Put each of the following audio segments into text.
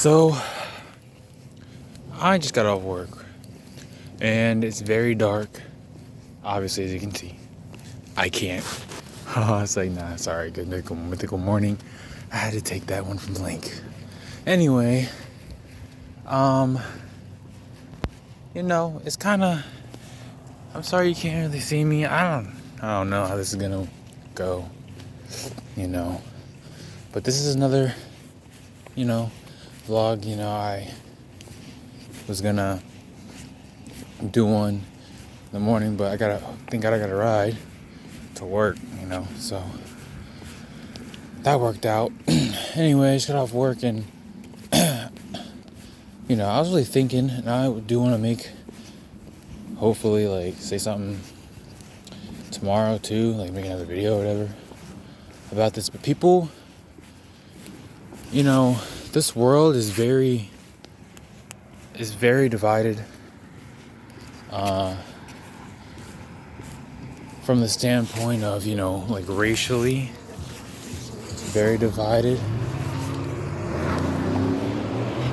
So, I just got off work, and it's very dark, obviously, as you can see. I can't. It's like, nah, sorry, good mythical morning. I had to take that one from Blink. Anyway, it's kind of, I'm sorry you can't really see me. I don't know how this is gonna go, but this is another, vlog. I was gonna do one in the morning, but thank God I got a ride to work, so that worked out. Anyway, I just got off work, and I was really thinking, and I do want to hopefully say something tomorrow too, make another video or whatever about this. But people, this world is very divided. From the standpoint of, racially, very divided.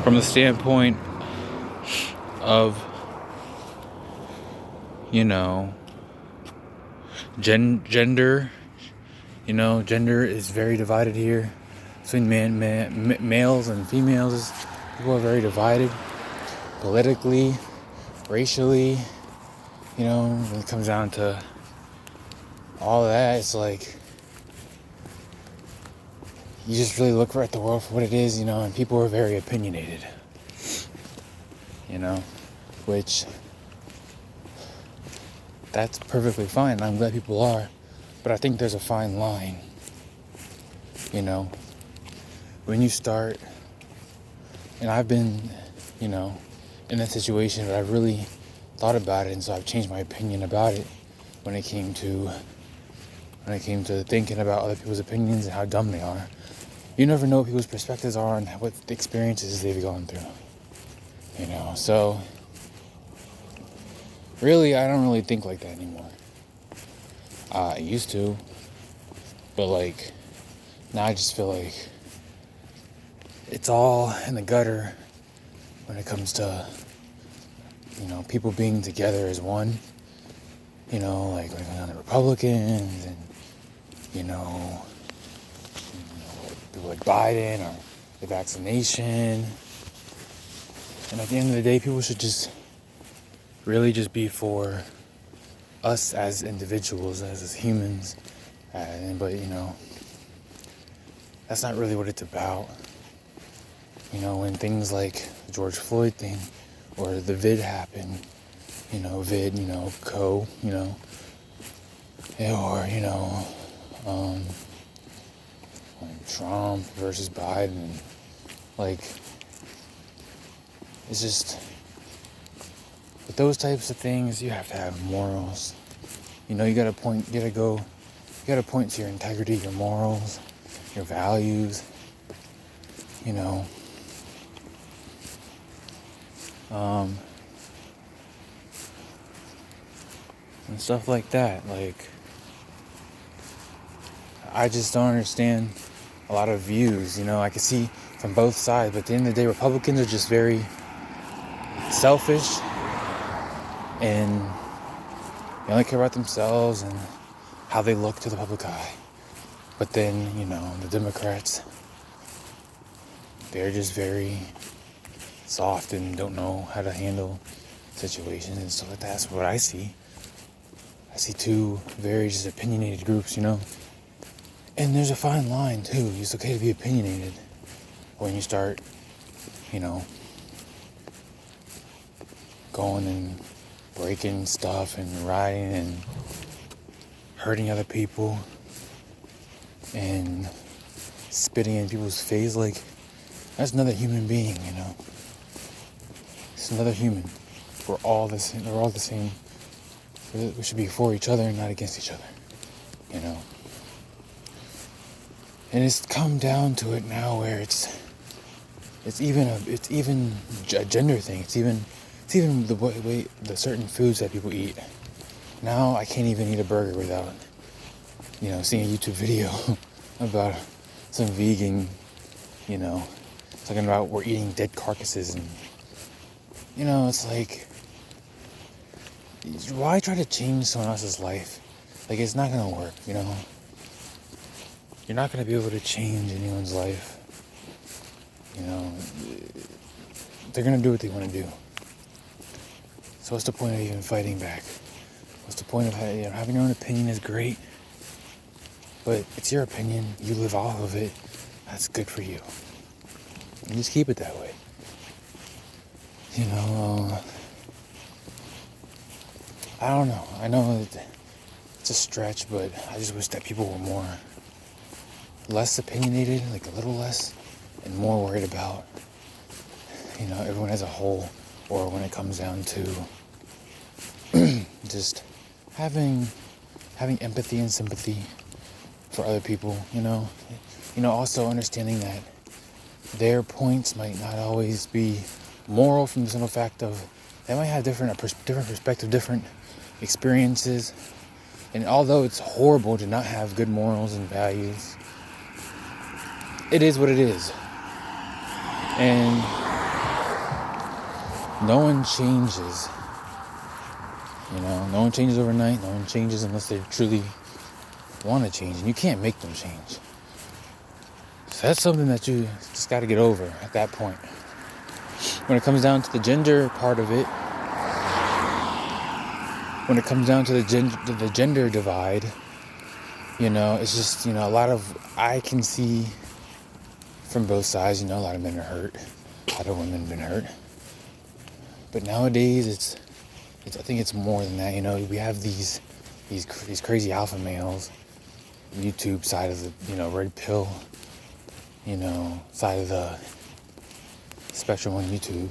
From the standpoint of, gender, gender is very divided here. Between males and females, people are very divided. Politically, racially, when it comes down to all of that, it's you just really look at the world for what it is, and people are very opinionated, which that's perfectly fine. I'm glad people are, but I think there's a fine line, when you start, and I've been, in that situation, but I've really thought about it, and so I've changed my opinion about it when it came to thinking about other people's opinions and how dumb they are. You never know what people's perspectives are and what experiences they've gone through. So really, I don't really think like that anymore. I used to, but now I just feel like it's all in the gutter when it comes to, people being together as one. When it comes down to Republicans and, people like Biden or the vaccination. And at the end of the day, people should just really just be for us as individuals, as humans. But, that's not really what it's about. When things like the George Floyd thing or the vid happened, or, Trump versus Biden, it's just, with those types of things, you have to have morals. You gotta point to your integrity, your morals, your values, and stuff like that. I just don't understand a lot of views. I can see from both sides, but at the end of the day, Republicans are just very selfish, and they only care about themselves and how they look to the public eye. But then, the Democrats, they're just very soft and don't know how to handle situations, and so that's what I see. I see two very just opinionated groups, and there's a fine line too. It's okay to be opinionated when you start, going and breaking stuff and rioting and hurting other people and spitting in people's face. That's another human being, It's another human. We're all the same. We're all the same. We should be for each other and not against each other, And it's come down to it now where it's even a gender thing. It's even the way the certain foods that people eat. Now I can't even eat a burger without, seeing a YouTube video about some vegan, talking about we're eating dead carcasses, and it's like, why try to change someone else's life? Like, it's not gonna work. You're not gonna be able to change anyone's life. They're gonna do what they want to do. So what's the point of even fighting back? What's the point of having your own opinion is great, but it's your opinion. You live off of it. That's good for you. And just keep it that way. I don't know. I know that it's a stretch, but I just wish that people were less opinionated, like a little less, and more worried about, everyone as a whole, or when it comes down to just having empathy and sympathy for other people, also understanding that their points might not always be moral, from the simple fact of they might have different perspective, different experiences, and although it's horrible to not have good morals and values, it is what it is, and no one changes. No one changes overnight. No one changes unless they truly want to change, and you can't make them change. So that's something that you just got to get over at that point. When it comes down to the gender part of it, when it comes down to the gender divide, it's just, a lot of, I can see from both sides, a lot of men are hurt, a lot of women have been hurt. But nowadays, I think it's more than that. We have these crazy alpha males, YouTube side of the, red pill, side of the spectrum on YouTube,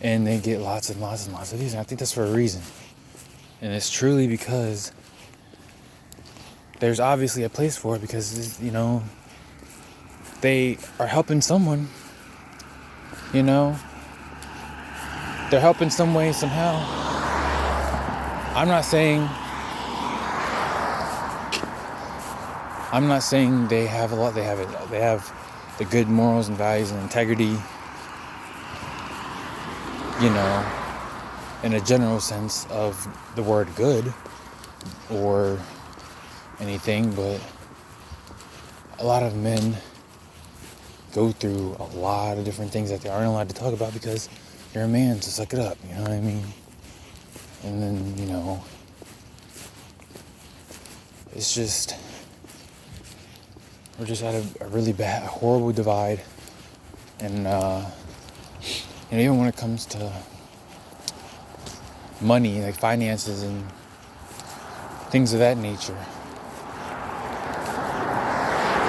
and they get lots and lots and lots of views, and I think that's for a reason. And it's truly because there's obviously a place for it, because they are helping someone, they're helping some way, somehow. I'm not saying they have a lot. They have the good morals and values and integrity, in a general sense of the word good or anything, but a lot of men go through a lot of different things that they aren't allowed to talk about because you're a man, so suck it up, you know what I mean? And then, it's just, we're just at a really bad, horrible divide. And, even when it comes to money, like finances and things of that nature,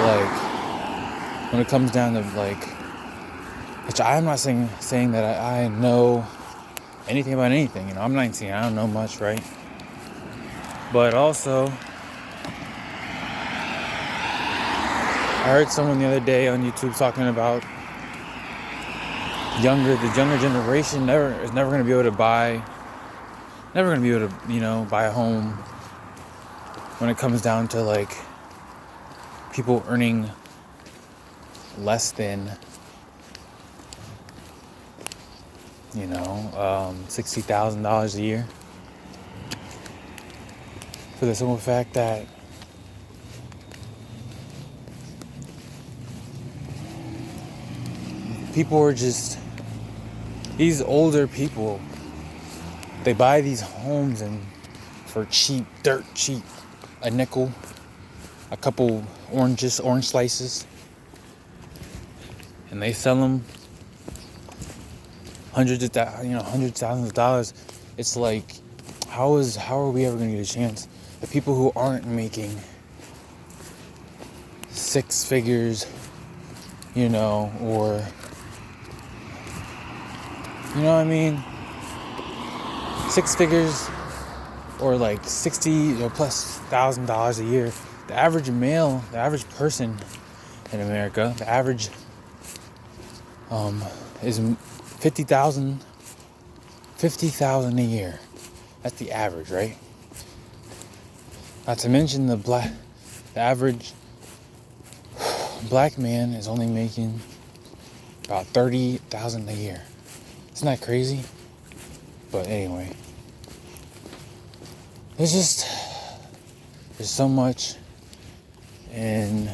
like, when it comes down to, like, which I'm not saying that I know anything about anything, I'm 19, I don't know much, right? But also, I heard someone the other day on YouTube talking about the younger generation is never going to be able to buy a home when it comes down to, like, people earning less than, $60,000 a year. For the simple fact that people are just, these older people, they buy these homes and for cheap, dirt cheap, a nickel, a couple orange slices, and they sell them hundreds of thousands of dollars. It's like, how are we ever going to get a chance? The people who aren't making six figures, or, you know what I mean? Six figures, or like $60,000 or plus $1,000 a year. The average male, the average person in America, the average is $50,000 a year. That's the average, right? Not to mention the average black man is only making about 30,000 a year. Isn't that crazy? But anyway, there's so much, and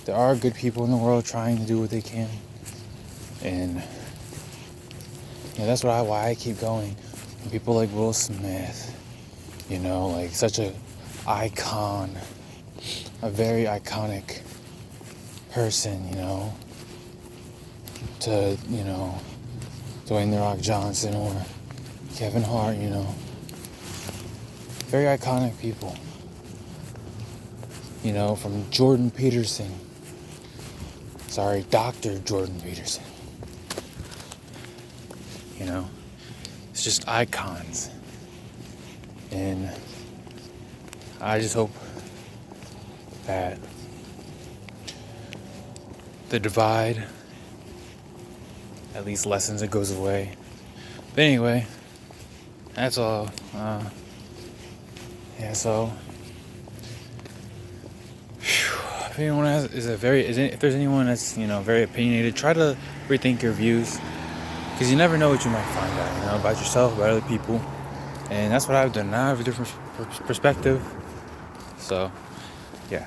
there are good people in the world trying to do what they can, and that's why I keep going. And people like Will Smith, like such a icon, a very iconic person, to Dwayne The Rock Johnson or Kevin Hart, very iconic people. From Jordan Peterson. Sorry, Dr. Jordan Peterson. It's just icons. And I just hope that the divide at least lessens, it goes away. But anyway, that's all. So if anyone if there's anyone that's very opinionated, try to rethink your views, because you never know what you might find out, about yourself, about other people, and that's what I've done. Now I have a different perspective. So, yeah.